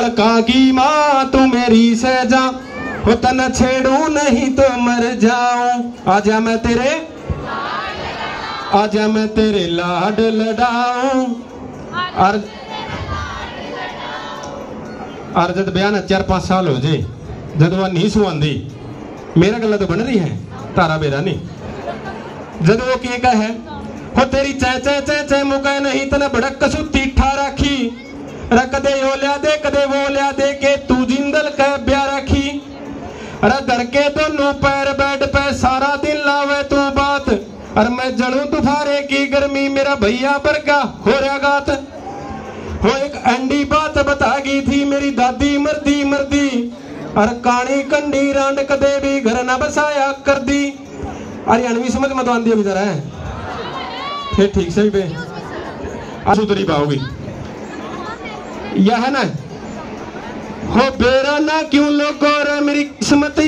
बालका की माँ तू मेरी सहजा, हो तन छेड़ू नहीं तो मर जाऊं। आजा मैं तेरे लाड लडाऊं। और जब बयान 4-5 साल हो जे, जब वह नहीं सुआंदी मेरा गला तो बन रही है तारा बेरा नहीं। जब वो के कहे हो तेरी चे चे चे चे मुका नहीं तना भड़क कसु तीठा राखी, रख दे यो लिया दे कदे वो लिया दे के तू जिंदल कह ब्या रखी। अरे धर के दोनों पैर बेड पे सारा दिन लावे तू बात, और मैं जलूं तुफारे की गर्मी मेरा भैया बरगा हो रहा गात। हो एक अंडी बात बता गई थी मेरी दादी मर्दी मर्दी, और कानी कंडी रांड कदे भी घर न बसाया कर दी। अरे अनवी समझ मत आंदी अभी जरा है फिर ठीक से भी सुतरी पाओगी यह है ना। हो बेरा ना क्यों लोगों रे मेरी किस्मत